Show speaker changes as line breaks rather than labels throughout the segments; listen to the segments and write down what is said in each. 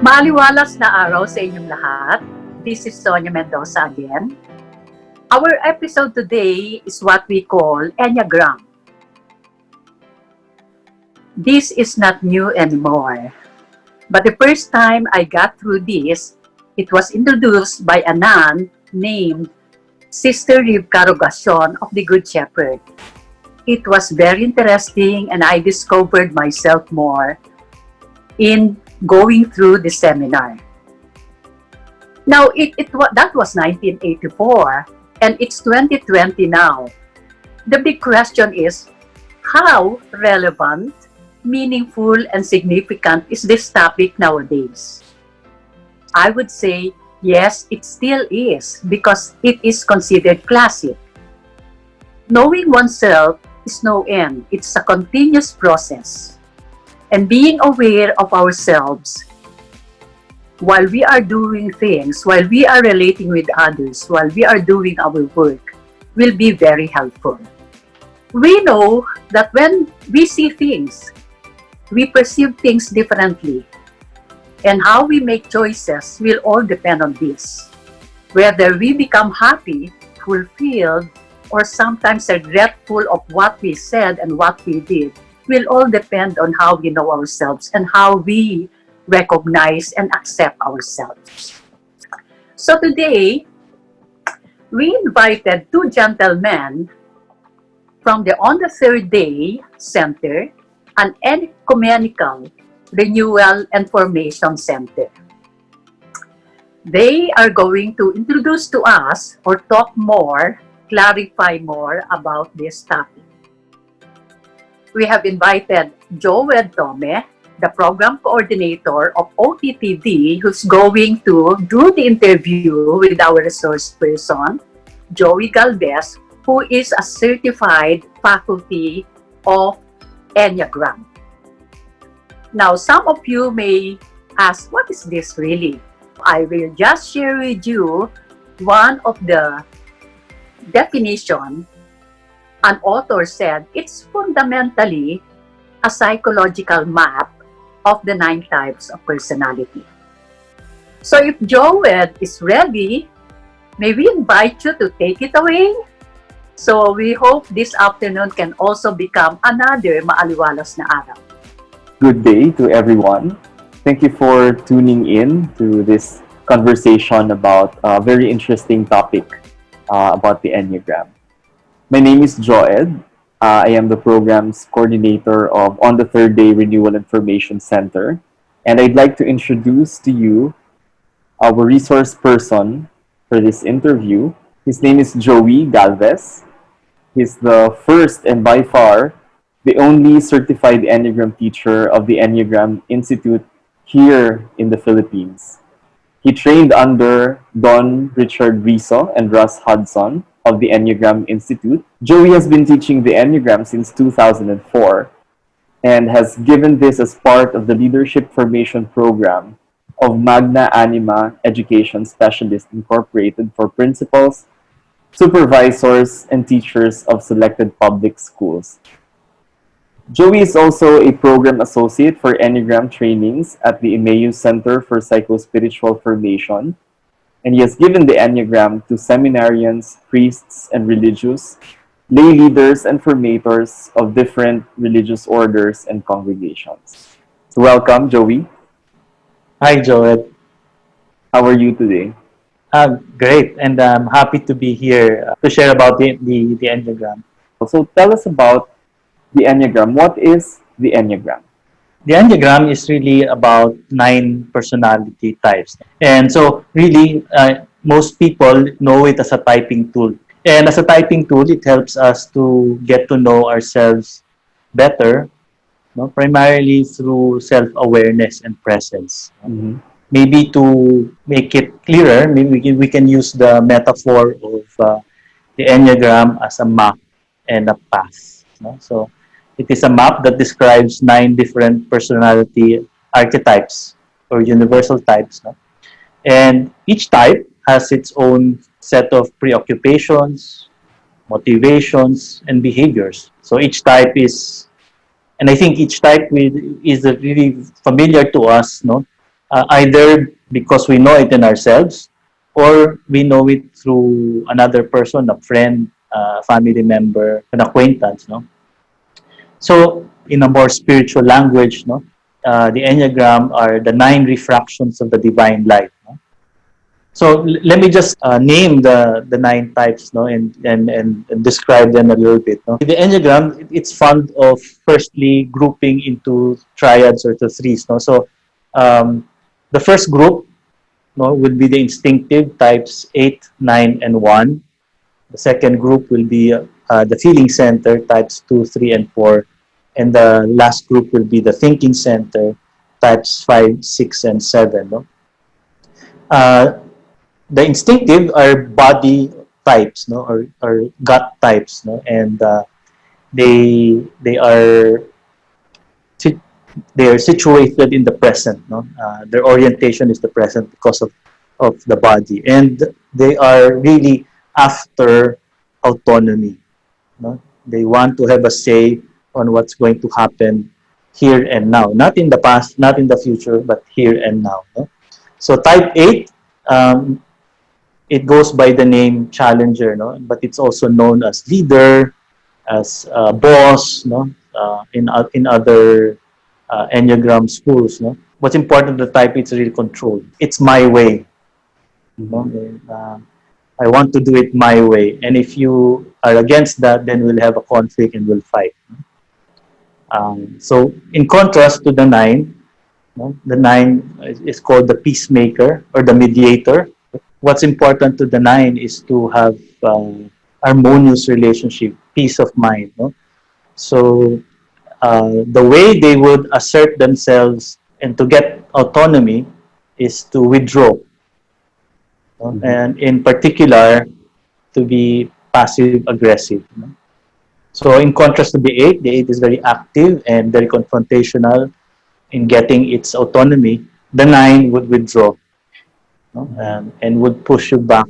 Maaliwalas na araw sa inyong lahat. This is Sonia Mendoza again. Our episode today is what we call Enneagram. This is not new anymore. But the first time I got through this, it was introduced by a nun named Sister Rivka Rogacion of the Good Shepherd. It was very interesting and I discovered myself more in going through the seminar. Now, that was 1984 and it's 2020 now. The big question is, how relevant, meaningful, and significant is this topic nowadays? I would say, yes, it still is because it is considered classic. Knowing oneself is no end. It's a continuous process. And being aware of ourselves while we are doing things, while we are relating with others, while we are doing our work, will be very helpful. We know that when we see things, we perceive things differently. And how we make choices will all depend on this. Whether we become happy, fulfilled, or sometimes regretful of what we said and what we did, will all depend on how we know ourselves and how we recognize and accept ourselves. So today, we invited two gentlemen from the On the Third Day Center, an ecumenical renewal and formation center. They are going to introduce to us or talk more, clarify more about this topic. We have invited Joel Tome, the program coordinator of OTTD, who's going to do the interview with our resource person, Joey Galvez, who is a certified faculty of Enneagram. Now, some of you may ask, what is this really? I will just share with you one of the definition. An author said it's fundamentally a psychological map of the 9 types of personality. So if Joel is ready, may we invite you to take it away? So we hope this afternoon can also become another maaliwalas na araw.
Good day to everyone. Thank you for tuning in to this conversation about a very interesting topic about the Enneagram. My name is Joed. I am the program's coordinator of On the Third Day Renewal Information Center. And I'd like to introduce to you our resource person for this interview. His name is Joey Galvez. He's the first and by far the only certified Enneagram teacher of the Enneagram Institute here in the Philippines. He trained under Don Richard Riso and Russ Hudson of the Enneagram Institute. Joey has been teaching the Enneagram since 2004 and has given this as part of the Leadership Formation Program of Magna Anima Education Specialist Incorporated for principals, supervisors, and teachers of selected public schools. Joey is also a program associate for Enneagram trainings at the Emmaus Center for Psychospiritual Formation, and he has given the Enneagram to seminarians, priests, and religious, lay leaders, and formators of different religious orders and congregations. So welcome, Joey.
Hi, Joel.
How are you today?
Great, and I'm happy to be here to share about the Enneagram.
So tell us about the Enneagram. What is the Enneagram?
The Enneagram is really about 9 personality types. And so really, most people know it as a typing tool. And as a typing tool, it helps us to get to know ourselves better, primarily through self-awareness and presence.
Mm-hmm.
Maybe to make it clearer, maybe we can use the metaphor of the Enneagram as a map and a path. So it is a map that describes 9 different personality archetypes or universal types. And each type has its own set of preoccupations, motivations, and behaviors. So each type is, and I think each type is really familiar to us, either because we know it in ourselves, or we know it through another person, a friend, family member, an acquaintance, no? So, in a more spiritual language, no, the Enneagram are the 9 refractions of the divine light. No? So, let me just name the 9 types, no, and describe them a little bit. No? The Enneagram, it's fond of firstly grouping into triads or to threes. No? So, the first group, no, would be the instinctive types 8, 9, and 1. The second group will be the feeling center types 2, 3, and 4. And the last group will be the thinking center types 5, 6, and 7. No? The instinctive are body types, no, or gut types, no, and they are they are situated in the present. No, their orientation is the present because of the body, and they are really after autonomy. No, they want to have a say on what's going to happen here and now, not in the past, not in the future, but here and now. No? So type 8. It goes by the name challenger, no? But it's also known as leader, as boss, no? In other Enneagram schools, no? What's important to type it's really control. It's my way. No? I want to do it my way, and if you are against that, then we'll have a conflict and we'll fight. So, in contrast to the 9, no? The 9 is called the peacemaker or the mediator. What's important to the 9 is to have harmonious relationship, peace of mind. No? So the way they would assert themselves and to get autonomy is to withdraw. No? And in particular, to be passive-aggressive. No? So in contrast to the 8 is very active and very confrontational in getting its autonomy. The 9 would withdraw. No? And would push you back,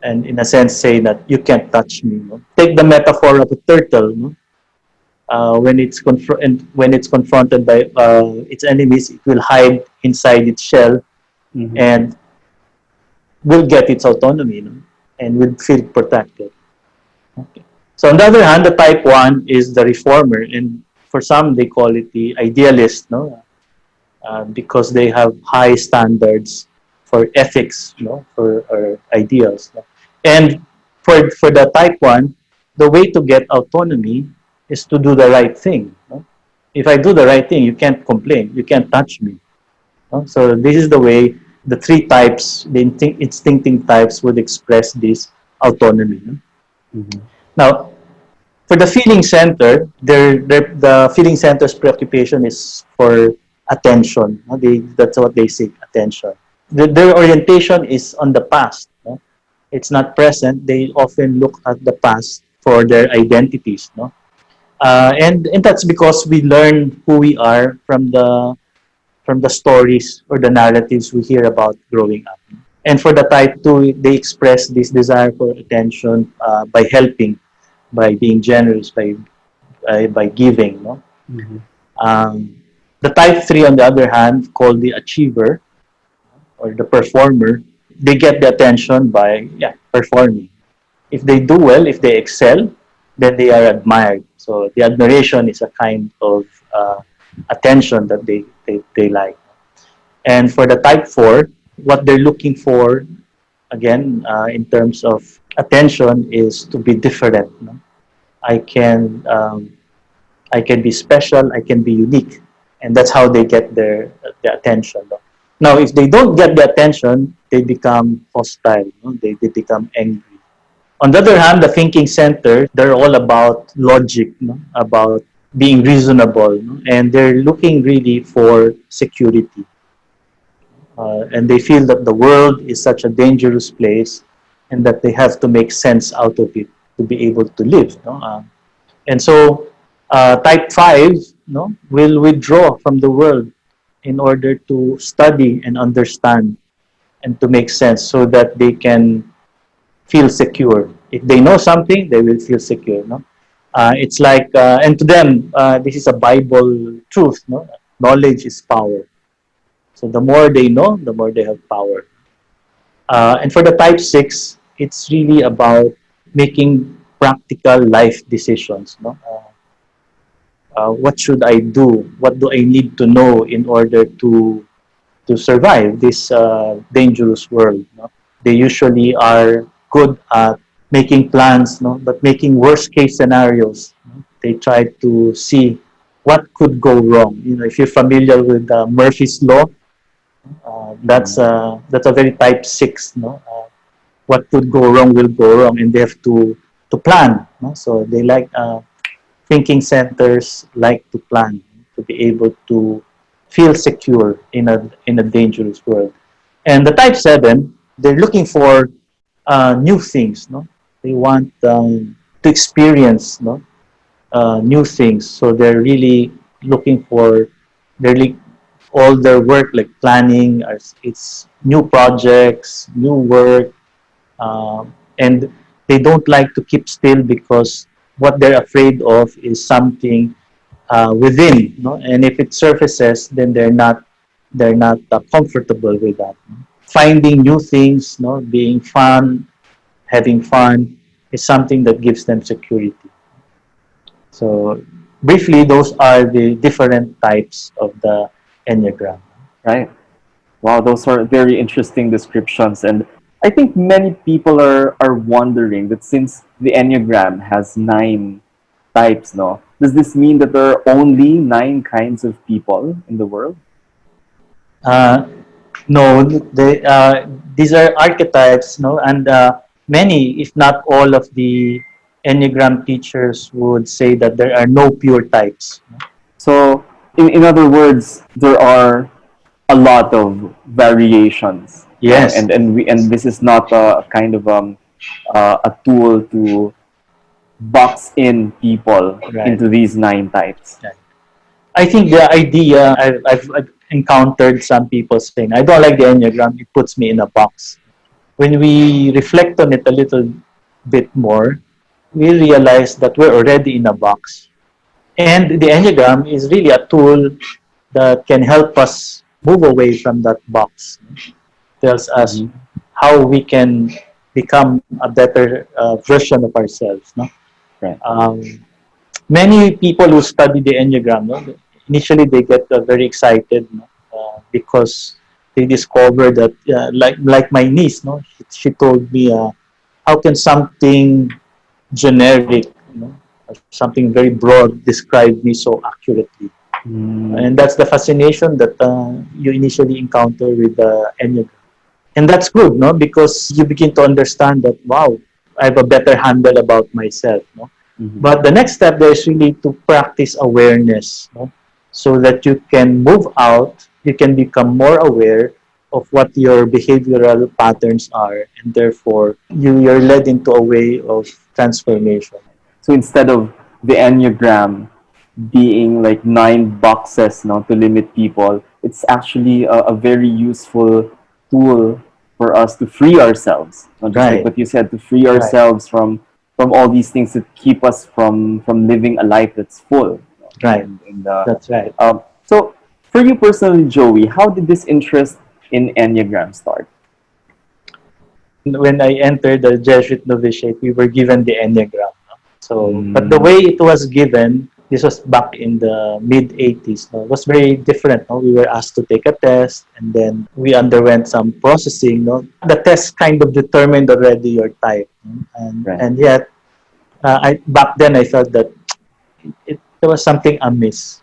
and in a sense say that you can't touch me. No? Take the metaphor of a turtle. No? When it's confronted by its enemies, it will hide inside its shell and will get its autonomy, no? And will feel protected. Okay. So on the other hand, the type 1 is the reformer, and for some they call it the idealist, no? Because they have high standards for ethics, for ideals. And for the type 1, the way to get autonomy is to do the right thing. If I do the right thing, you can't complain, you can't touch me. So this is the way the 3 types, the instinctive types, would express this autonomy. Now, for the feeling center, the feeling center's preoccupation is for attention. That's what they seek, attention. Their orientation is on the past. No? It's not present. They often look at the past for their identities. No? And that's because we learn who we are from the stories or the narratives we hear about growing up. And for the type 2, they express this desire for attention by helping, by being generous, by giving. No? The type 3, on the other hand, called the achiever, or the performer, they get the attention by performing. If they do well, if they excel, then they are admired. So the admiration is a kind of attention that they like. And for the type 4, what they're looking for, again, in terms of attention, is to be different. No? I can be special, I can be unique. And that's how they get their attention. No? Now, if they don't get the attention, they become hostile. No? They become angry. On the other hand, the thinking center, they're all about logic, no? About being reasonable, no? And they're looking really for security. And they feel that the world is such a dangerous place and that they have to make sense out of it to be able to live. No? And so type 5 will withdraw from the world in order to study and understand and to make sense so that they can feel secure. If they know something, they will feel secure. No? It's like, and to them, this is a Bible truth. No? Knowledge is power. So the more they know, the more they have power. And for the type 6, it's really about making practical life decisions. No? What should I do? What do I need to know in order to survive this dangerous world? No? They usually are good at making plans, no? But making worst case scenarios. No? They try to see what could go wrong. If you're familiar with Murphy's Law, that's a very type 6. No, what could go wrong will go wrong, and they have to plan. No? So they like thinking centers like to plan to be able to feel secure in a dangerous world. And the type 7, they're looking for new things. No, they want to experience, no, new things. So they're really looking for they're really all their work like planning, it's new projects, new work, and they don't like to keep still because what they're afraid of is something within, no? And if it surfaces, then they're not comfortable with that. Finding new things, no, being fun, having fun is something that gives them security. So briefly, those are the different types of the Enneagram.
Right. Wow, those are very interesting descriptions. And I think many people are wondering that since the Enneagram has 9 types, no, does this mean that there are only 9 kinds of people in the world?
No, these are archetypes, no, and many, if not all, of the Enneagram teachers would say that there are no pure types.
So, in other words, there are a lot of variations.
Yes.
And this is not a kind of a tool to box in people
Right.
into these 9 types.
I think the idea, I've encountered some people saying, I don't like the Enneagram, it puts me in a box. When we reflect on it a little bit more, we realize that we're already in a box. And the Enneagram is really a tool that can help us move away from that box. Tells us how we can become a better version of ourselves. No?
Right.
Many people who study the Enneagram, no, initially they get very excited, no, because they discover that, like my niece, no, she told me, how can something generic, or something very broad describe me so accurately? And that's the fascination that you initially encounter with the Enneagram. And that's good, no? Because you begin to understand that, wow, I have a better handle about myself, no? But the next step there is really to practice awareness, no? So that you can move out, you can become more aware of what your behavioral patterns are, and therefore you're led into a way of transformation.
So instead of the Enneagram being like 9 boxes, no, to limit people, it's actually a very useful tool for us to free ourselves. Just
Right.
like what you said, to free ourselves from all these things that keep us from living a life that's full.
Right.
And,
That's right.
so for you personally, Joey, how did this interest in Enneagram start?
When I entered the Jesuit novitiate, we were given the Enneagram. No? So, but the way it was given, this was back in the mid-80s, no? It was very different. No? We were asked to take a test, and then we underwent some processing. No? The test kind of determined already your type. No?
Right.
And yet, back then I felt that there was something amiss.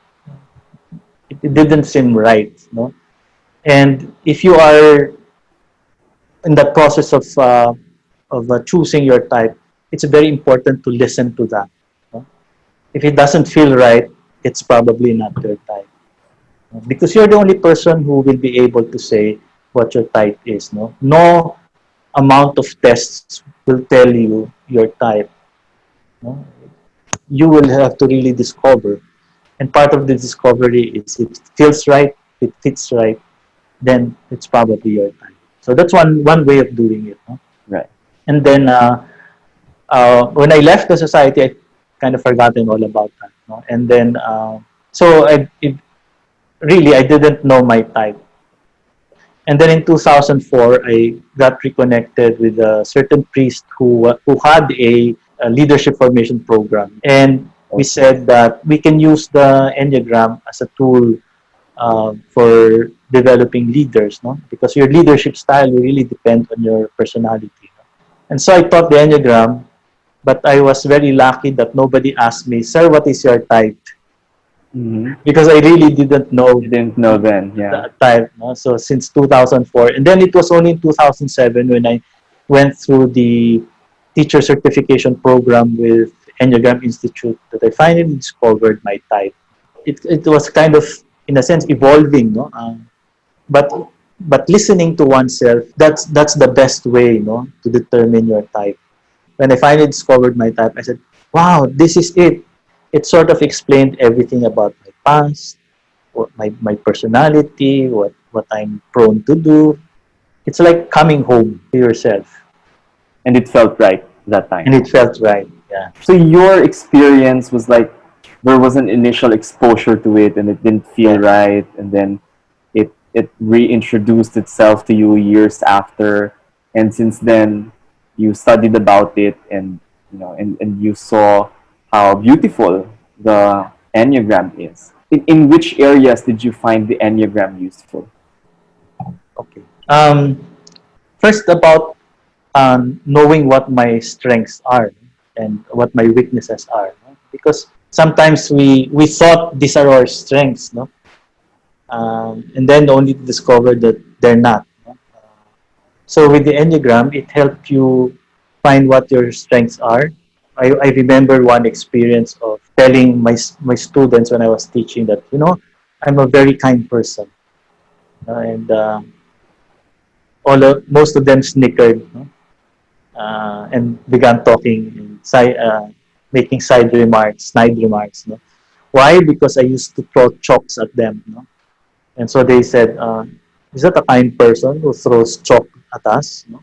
It didn't seem right. No? And if you are in the process of choosing your type, it's very important to listen to that. No? If it doesn't feel right, it's probably not your type. Because you're the only person who will be able to say what your type is. No amount of tests will tell you your type. No? You will have to really discover. And part of the discovery is it feels right, it fits right, then it's probably your type. So that's one way of doing it. No?
Right.
And then when I left the society, I kind of forgotten all about that. No? And then, so I didn't know my type. And then in 2004, I got reconnected with a certain priest who had a leadership formation program. And we said that we can use the Enneagram as a tool for developing leaders, no? Because your leadership style will really depend on your personality. No? And so I taught the Enneagram, but I was very lucky that nobody asked me, "Sir, what is your type?"
Mm-hmm.
Because I really didn't know
You didn't know then, yeah.
the type. No? So since 2004, and then it was only in 2007 when I went through the teacher certification program with Enneagram Institute that I finally discovered my type. It was kind of, in a sense, evolving, no? But but listening to oneself, that's the best way, no, to determine your type. When I finally discovered my type, I said, "Wow, this is it." It sort of explained everything about my past, what my personality, what I'm prone to do. It's like coming home to yourself,
And it felt right that time.
and it felt right. Yeah.
So your experience was like there was an initial exposure to it and it didn't feel right, and then it reintroduced itself to you years after, and since then you studied about it, and and you saw how beautiful the Enneagram is. In which areas did you find the Enneagram useful?
Okay. First, about knowing what my strengths are and what my weaknesses are, no? Because sometimes we thought these are our strengths, no, and then only to discover that they're not. No? So with the Enneagram, it helped you find what your strengths are. I remember one experience of telling my students when I was teaching that, I'm a very kind person, and most of them snickered, no? And began talking and making snide remarks. No? Why? Because I used to throw chalks at them. No? And so they said, "Is that a kind person who throws chalk at us?" No?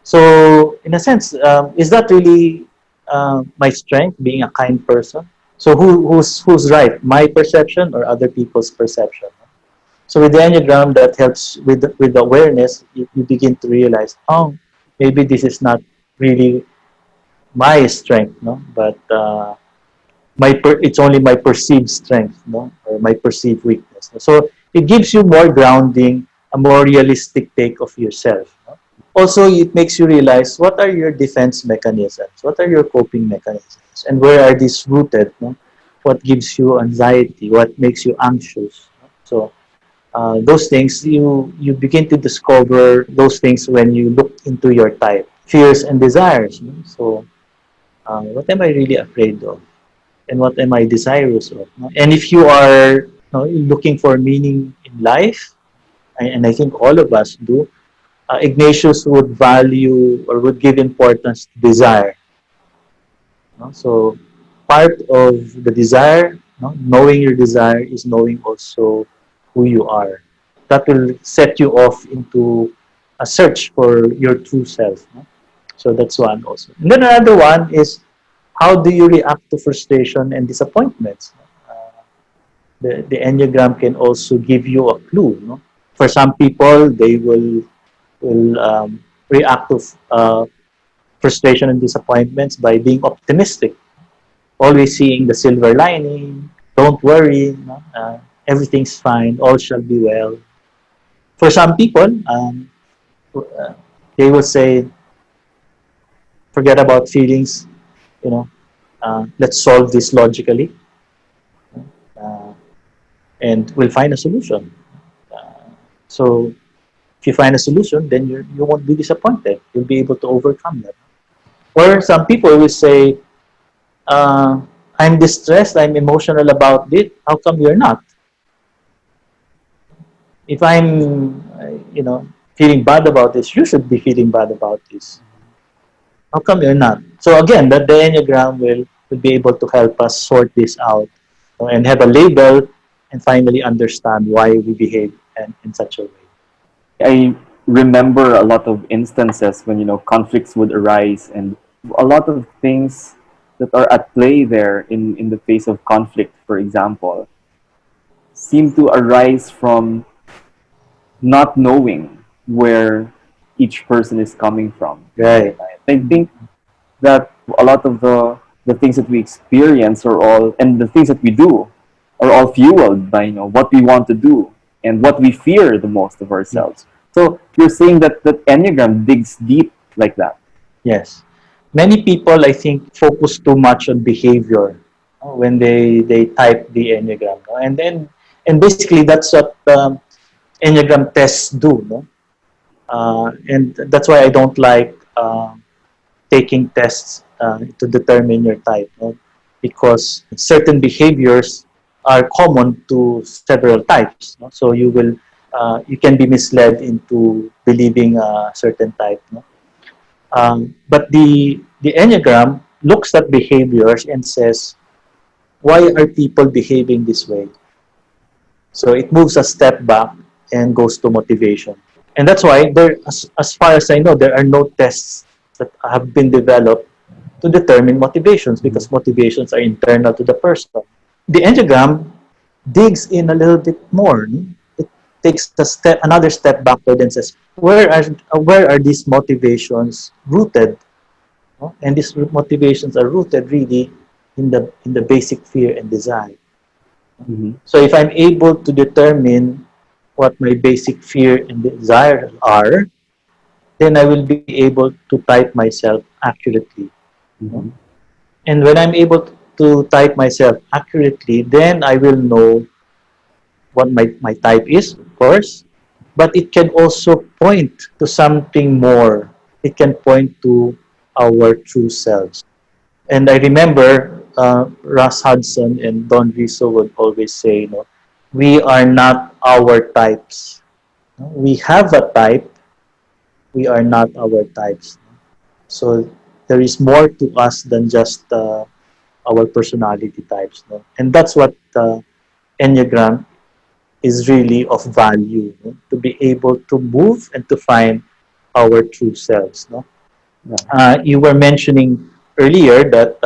So in a sense, is that really my strength, being a kind person? So who's right, my perception or other people's perception? So with the Enneagram, that helps with awareness. You begin to realize, oh, maybe this is not really my strength, no, but it's only my perceived strength, no, or my perceived weakness. So it gives you more grounding, a more realistic take of yourself. No? Also, it makes you realize what are your defense mechanisms, what are your coping mechanisms, and where are these rooted? No? What gives you anxiety? What makes you anxious? No? So those things, you begin to discover those things when you look into your type, fears and desires. No? So what am I really afraid of, and what am I desirous of? No? And if you are looking for meaning in life, and I think all of us do, Ignatius would value or would give importance to desire. No? So part of the desire, no, knowing your desire, is knowing also who you are. That will set you off into a search for your true self. No? So that's one also. And then another one is, how do you react to frustration and disappointments? The Enneagram can also give you a clue. No? For some people, they will react to frustration and disappointments by being optimistic, always seeing the silver lining. Don't worry, no? Everything's fine, all shall be well. For some people, they will say, forget about feelings, let's solve this logically, uh, and we'll find a solution. So if you find a solution, then you won't be disappointed. You'll be able to overcome that. Or some people will say, I'm distressed, I'm emotional about it. How come you're not? If I'm, feeling bad about this, you should be feeling bad about this. How come you're not? So again, the Enneagram will be able to help us sort this out, and have a label, and finally understand why we behave in such a way.
I remember a lot of instances when conflicts would arise, and a lot of things that are at play there in the face of conflict, for example, seem to arise from not knowing where each person is coming from.
Right.
I think that a lot of the things that we experience are all, and the things that we do are all fueled by what we want to do and what we fear the most of ourselves. So you're saying that that Enneagram digs deep like that.
Yes. Many people, I think, focus too much on behavior when they type the Enneagram. No? And basically, that's what Enneagram tests do. No? And that's why I don't like taking tests to determine your type. No? Because certain behaviors are common to several types. No? So you can be misled into believing a certain type. No? But the Enneagram looks at behaviors and says, why are people behaving this way? So it moves a step back and goes to motivation. And that's why as far as I know, there are no tests that have been developed to determine motivations because motivations are internal to the person. The Enneagram digs in a little bit more. It takes another step backward and says, where are these motivations rooted? No? And these motivations are rooted really in the basic fear and desire.
Mm-hmm.
So if I'm able to determine what my basic fear and desire are, then I will be able to type myself accurately.
Mm-hmm.
And when I'm able to type myself accurately, then I will know what my type is, of course, but it can also point to something more. It can point to our true selves. And I remember Ross Hudson and Don Riso would always say, we are not our types. We have a type, we are not our types. So there is more to us than just our personality types. And that's what Enneagram is really of value, to be able to move and to find our true selves. You were mentioning earlier that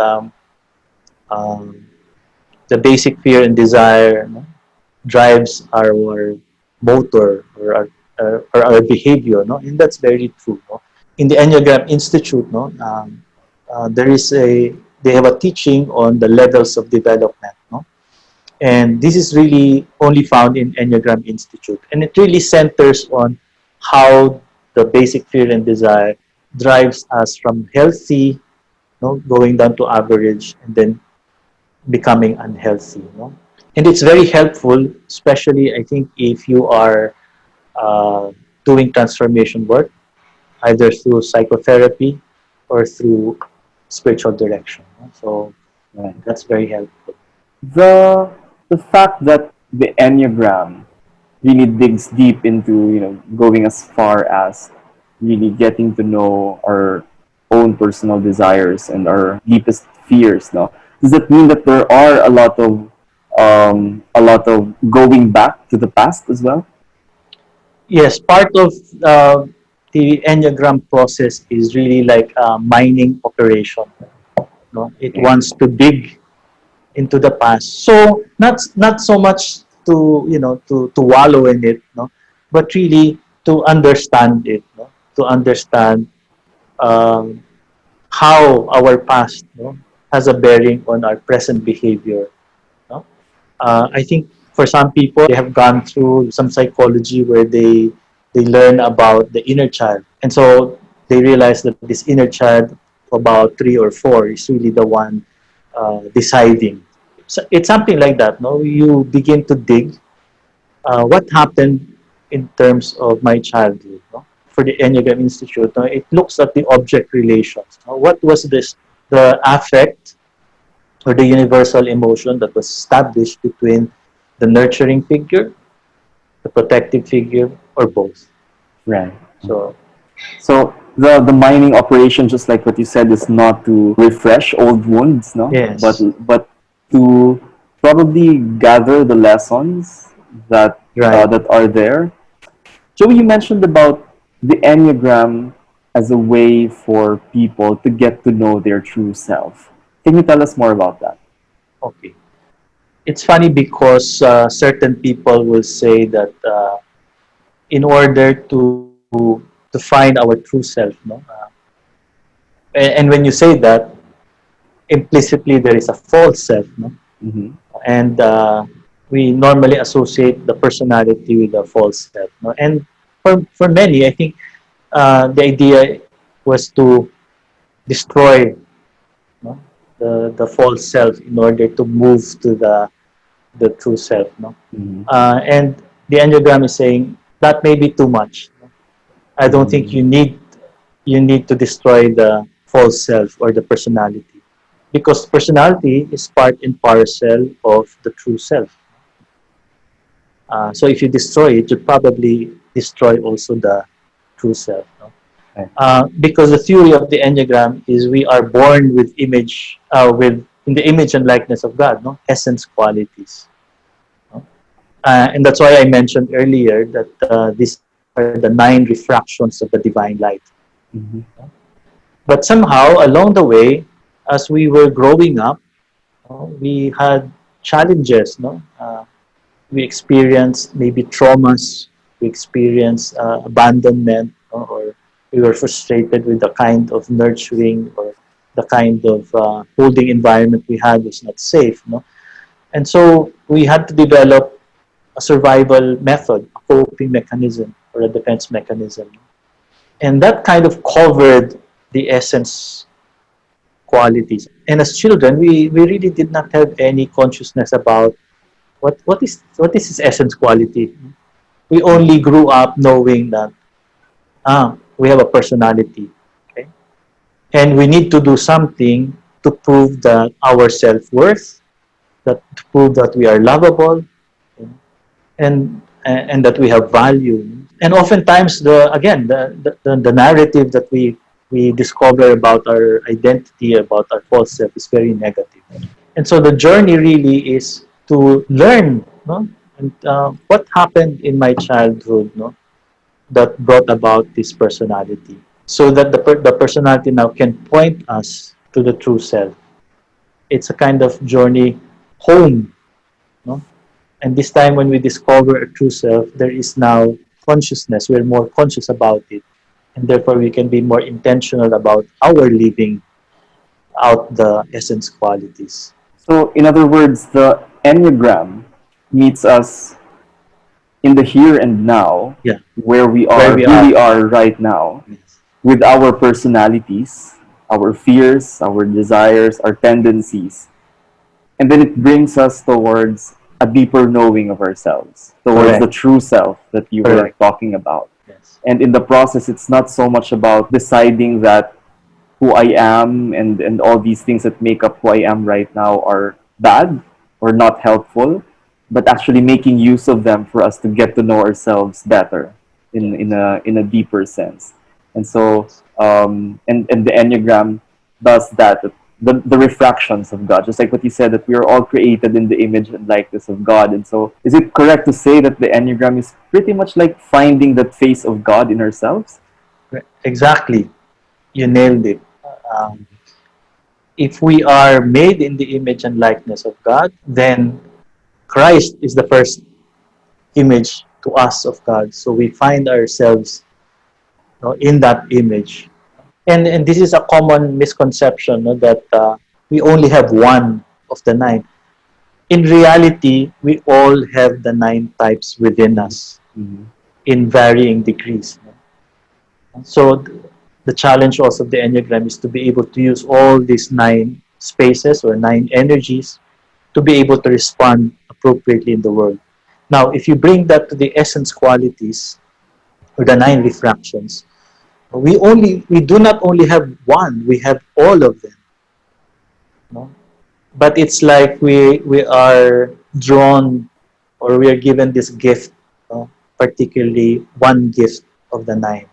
the basic fear and desire drives our motor or our behavior, and that's very true. In the Enneagram Institute, there is they have a teaching on the levels of development, and this is really only found in Enneagram Institute, and it really centers on how the basic fear and desire drives us from healthy, going down to average, and then becoming unhealthy. And it's very helpful, especially I think if you are doing transformation work, either through psychotherapy or through spiritual direction. So that's very helpful.
The fact that the Enneagram really digs deep into going as far as really getting to know our own personal desires and our deepest fears. No, does that mean that there are a lot of going back to the past as well?
Yes, part of the Enneagram process is really like a mining operation. It wants to dig into the past. So not so much to to wallow in it, but really to understand it, to understand um, how our past has a bearing on our present behavior. No? I think for some people they have gone through some psychology where they learn about the inner child, and so they realize that this inner child, about 3 or 4, is really the one deciding. So it's something like that. No, you begin to dig what happened in terms of my childhood. For the Enneagram Institute, it looks at the object relations. What was the affect or the universal emotion that was established between the nurturing figure, the protective figure, or both?
Right.
So
So the mining operation, just like what you said, is not to refresh old wounds, no,
yes,
but to probably gather the lessons that
right.
that are there. Joey, you mentioned about the Enneagram as a way for people to get to know their true self. Can you tell us more about that?
Okay. It's funny because certain people will say that in order to find our true self. No? And when you say that, implicitly there is a false self. No?
Mm-hmm.
And we normally associate the personality with the false self. No? And for many, I think the idea was to destroy, no, the false self in order to move to the true self. No?
Mm-hmm.
And the Enneagram is saying that may be too much. No? I don't think you need to destroy the false self or the personality, because personality is part and parcel of the true self. So if you destroy it, you probably destroy also the true self. No?
Right.
Because the theory of the Enneagram is we are born with with in the image and likeness of God, no, essence qualities. No? And that's why I mentioned earlier that these are the 9 refractions of the divine light.
Mm-hmm.
But somehow along the way, as we were growing up, we had challenges. No, we experienced maybe traumas, we experienced abandonment, or we were frustrated with the kind of nurturing or the kind of holding environment we had was not safe. No? And so we had to develop a survival method, a coping mechanism or a defense mechanism. And that kind of covered the essence qualities. And as children, we really did not have any consciousness about what is his essence quality. We only grew up knowing that we have a personality, okay, and we need to do something to prove that our self-worth, that to prove that we are lovable, you know, and that we have value. And oftentimes the narrative that we discover about our identity, about our false self, is very negative. And so the journey really is to learn, no? And what happened in my childhood, no, that brought about this personality, so that the personality now can point us to the true self. It's a kind of journey home, no? And this time when we discover a true self, there is now consciousness. We're more conscious about it, and therefore we can be more intentional about our living out the essence qualities.
So, in other words, the Enneagram meets us in the here and now,
Yeah.
where we
Where
are,
we
who
are.
we are right now,
Yes.
with our personalities, our fears, our desires, our tendencies. And then it brings us towards a deeper knowing of ourselves, towards
Correct.
the true self that you were
Correct.
talking about.
Yes.
And in the process, it's not so much about deciding that who I am and all these things that make up who I am right now are bad or not helpful, but actually making use of them for us to get to know ourselves better in a deeper sense. And so and the Enneagram does that. The refractions of God, just like what you said, that we are all created in the image and likeness of God. And so, is it correct to say that the Enneagram is pretty much like finding that face of God in ourselves?
Exactly. You nailed it. Um, if we are made in the image and likeness of God, then Christ is the first image to us of God. So we find ourselves, you know, in that image. And this is a common misconception, no, that we only have one of the 9. In reality, we all have the 9 types within us
Mm-hmm.
in varying degrees. So the challenge also of the Enneagram is to be able to use all these 9 spaces or 9 energies to be able to respond appropriately in the world. Now, if you bring that to the essence qualities or the 9 refractions, we do not only have one, we have all of them. No? But it's like we are drawn, or we are given this gift, particularly one gift of the 9.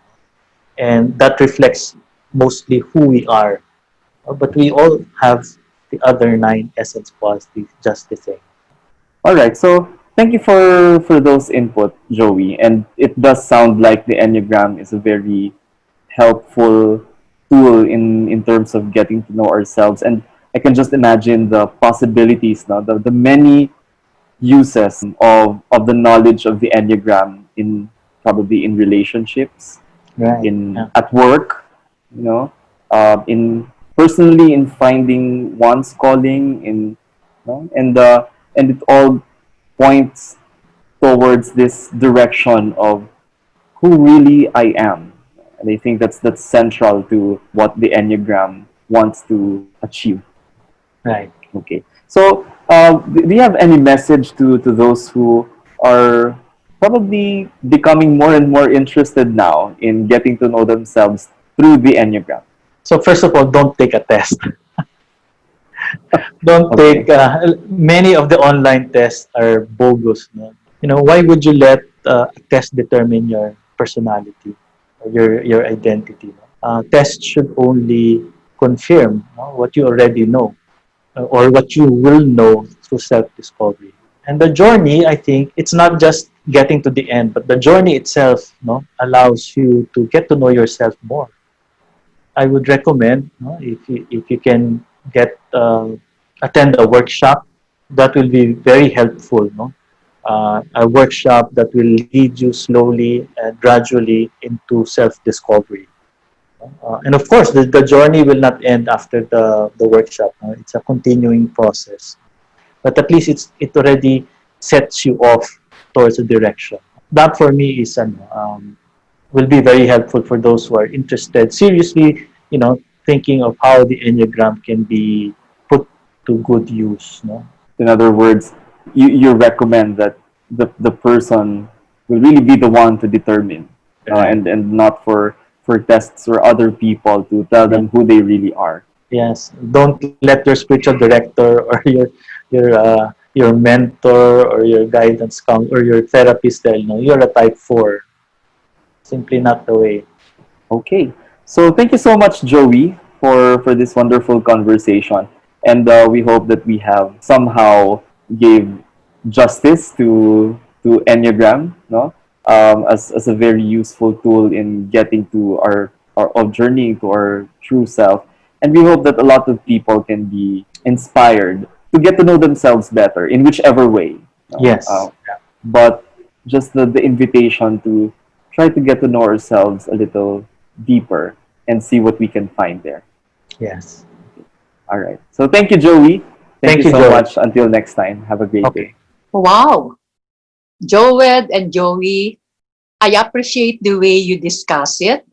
And that reflects mostly who we are. But we all have the other 9 essence qualities just the same.
All right. So thank you for those input, Joey. And it does sound like the Enneagram is a very helpful tool in terms of getting to know ourselves. And I can just imagine the possibilities now, the many uses of the knowledge of the Enneagram probably in relationships,
Right.
in
Yeah.
at work, you know, in personally in finding one's calling, in and it all points towards this direction of who really I am. And I think that's central to what the Enneagram wants to achieve.
Right.
Okay. So, do you have any message to those who are probably becoming more and more interested now in getting to know themselves through the Enneagram?
So first of all, don't take a test. Don't
Okay.
take many of the online tests are bogus. No? Why would you let a test determine your personality or your identity? No? Tests should only confirm, no, what you already know, or what you will know through self-discovery. And the journey, I think, it's not just getting to the end, but the journey itself, no, allows you to get to know yourself more. I would recommend, no, if you can get attend a workshop, that will be very helpful. No, a workshop that will lead you slowly and gradually into self-discovery. And of course, the journey will not end after the workshop. It's a continuing process. But at least it already sets you off towards a direction. That for me is will be very helpful for those who are interested seriously, thinking of how the Enneagram can be put to good use. No?
In other words, you recommend that the person will really be the one to determine,
Right.
and not for tests or other people to tell them who they really are.
Yes. Don't let your spiritual director or your mentor or your guidance counselor or your therapist tell you're a type 4. Simply not the way.
Okay. So thank you so much, Joey, for this wonderful conversation. And we hope that we have somehow gave justice to Enneagram, no? As a very useful tool in getting to our of journeying to our true self. And we hope that a lot of people can be inspired to get to know themselves better in whichever way. No?
Yes.
But just the invitation to try to get to know ourselves a little deeper and see what we can find there.
Yes.
All right. So thank you, Joey. Thank
Thank
you
you,
so
Joey.
much. Until next time, have a great
Okay.
day.
Wow. Joed and Joey, I appreciate the way you discuss it.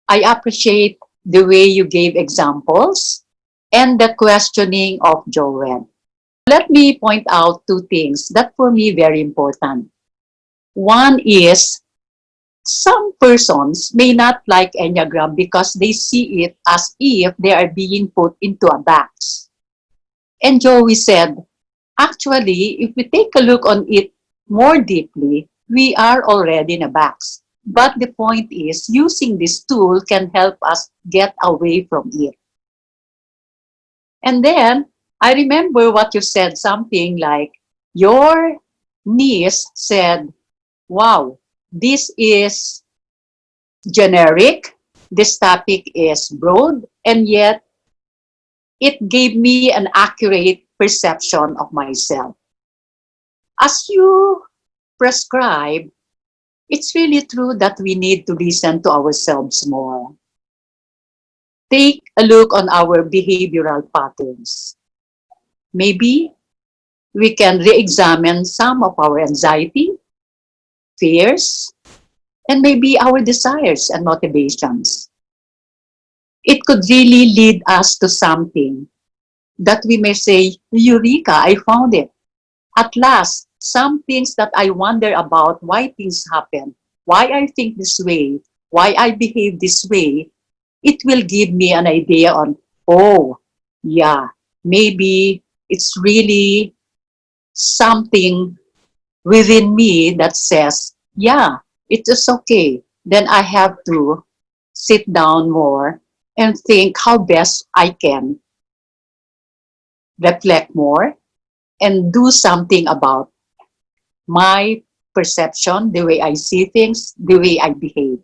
I appreciate the way you gave examples and the questioning of Joed. Let me point out two things that for me very important. One is some persons may not like Enneagram because they see it as if they are being put into a box. And Joey said, actually, if we take a look on it more deeply, we are already in a box. But the point is, using this tool can help us get away from it. And then, I remember what you said, something like, your niece said, wow, this is generic, this topic is broad, and yet it gave me an accurate perception of myself. As you prescribe, it's really true that we need to listen to ourselves more. Take a look on our behavioral patterns. Maybe we can re-examine some of our anxiety, fears, and maybe our desires and motivations. It could really lead us to something that we may say, Eureka, I found it. At last, some things that I wonder about why things happen, why I think this way, why I behave this way, it will give me an idea on, oh, yeah, maybe it's really something within me that says, yeah, it is okay. Then I have to sit down more and think how best I can reflect more and do something about my perception, the way I see things, the way I behave.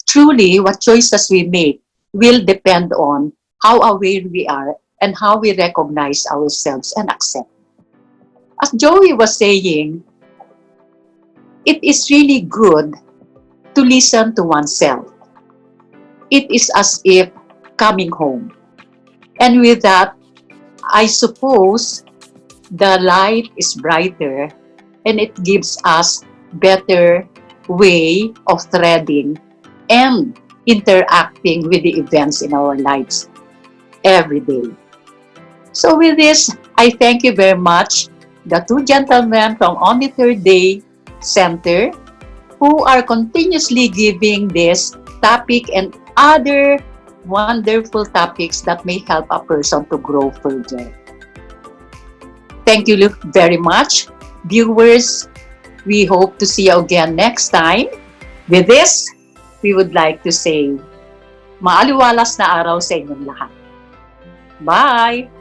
Truly, what choices we make will depend on how aware we are and how we recognize ourselves and accept. As Joey was saying, it is really good to listen to oneself. It is as if coming home. And with that, I suppose the light is brighter and it gives us better way of threading and interacting with the events in our lives every day. So with this, I thank you very much, the two gentlemen from On the Third Day Center, who are continuously giving this topic and other wonderful topics that may help a person to grow further. Thank you very much. Viewers, we hope to see you again next time. With this, we would like to say, maaliwalas na araw sa inyong lahat. Bye!